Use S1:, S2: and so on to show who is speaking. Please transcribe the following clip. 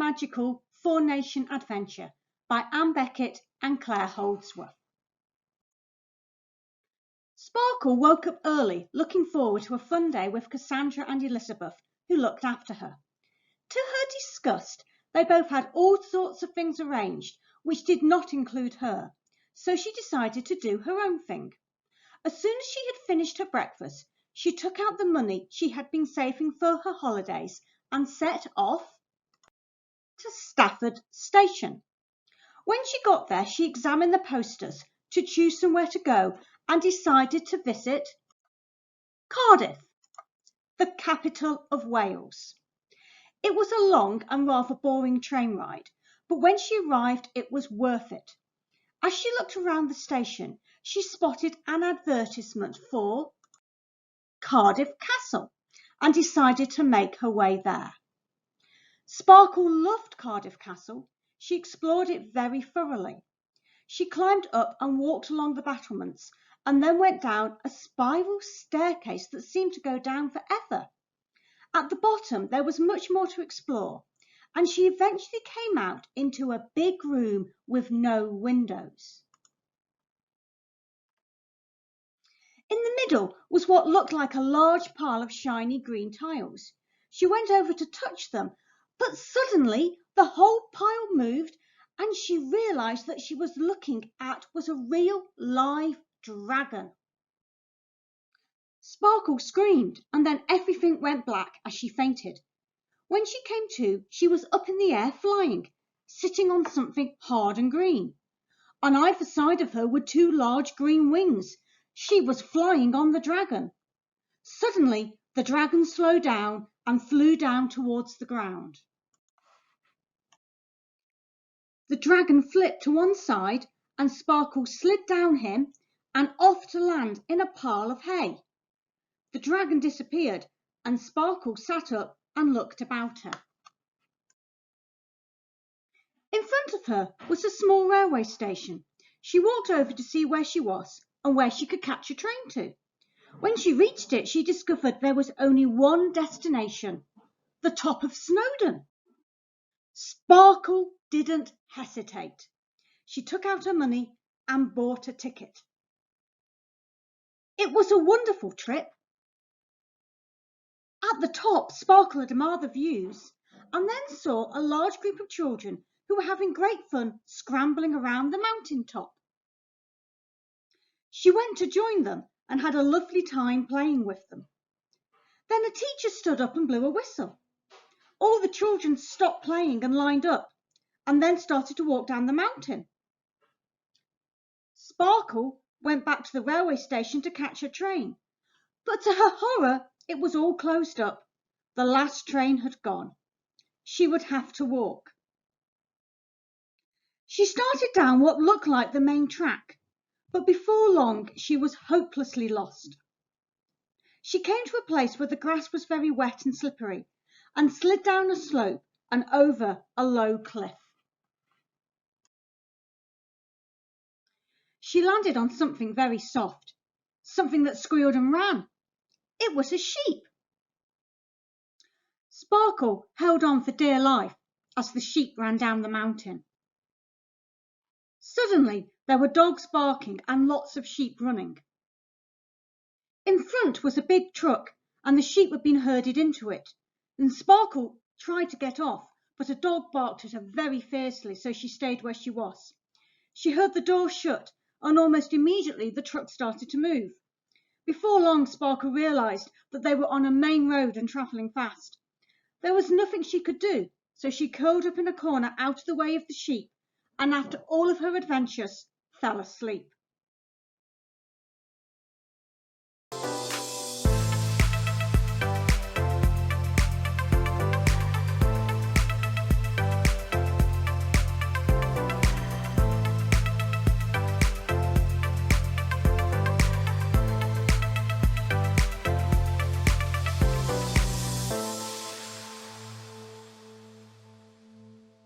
S1: magical four-nation adventure by Anne Beckett and Claire Holdsworth. Sparkle woke up early, looking forward to a fun day with Cassandra and Elizabeth, who looked after her. To her disgust, they both had all sorts of things arranged, which did not include her, so she decided to do her own thing. As soon as she had finished her breakfast, she took out the money she had been saving for her holidays and set off to Stafford Station. When she got there, she examined the posters to choose somewhere to go and decided to visit Cardiff, the capital of Wales. It was a long and rather boring train ride, but when she arrived, it was worth it. As she looked around the station, she spotted an advertisement for Cardiff Castle and decided to make her way there. Sparkle loved Cardiff Castle. She explored it very thoroughly. She climbed up and walked along the battlements and then went down a spiral staircase that seemed to go down forever. At the bottom, there was much more to explore, and she eventually came out into a big room with no windows. In the middle was what looked like a large pile of shiny green tiles. She went over to touch them, but suddenly the whole pile moved, and she realised that she was looking at was a real live dragon. Sparkle screamed, and then everything went black as she fainted. When she came to, she was up in the air flying, sitting on something hard and green. On either side of her were two large green wings. She was flying on the dragon. Suddenly, the dragon slowed down and flew down towards the ground. The dragon flipped to one side and Sparkle slid down him and off to land in a pile of hay. The dragon disappeared and Sparkle sat up and looked about her. In front of her was a small railway station. She walked over to see where she was and where she could catch a train to. When she reached it, she discovered there was only one destination, the top of Snowdon. Sparkle didn't hesitate. She took out her money and bought a ticket. It was a wonderful trip. At the top, Sparkle admired the views and then saw a large group of children who were having great fun scrambling around the mountain top. She went to join them and had a lovely time playing with them. Then a teacher stood up and blew a whistle. All the children stopped playing and lined up and then started to walk down the mountain. Sparkle went back to the railway station to catch her train, but to her horror, it was all closed up. The last train had gone. She would have to walk. She started down what looked like the main track, but before long she was hopelessly lost. She came to a place where the grass was very wet and slippery and slid down a slope and over a low cliff. She landed on something very soft, something that squealed and ran. It was a sheep. Sparkle held on for dear life as the sheep ran down the mountain. Suddenly, there were dogs barking and lots of sheep running. In front was a big truck, and the sheep had been herded into it. And Sparkle tried to get off, but a dog barked at her very fiercely, so she stayed where she was. She heard the door shut, and almost immediately the truck started to move. Before long, Sparkle realised that they were on a main road and travelling fast. There was nothing she could do, so she curled up in a corner out of the way of the sheep, and after all of her adventures, fell asleep.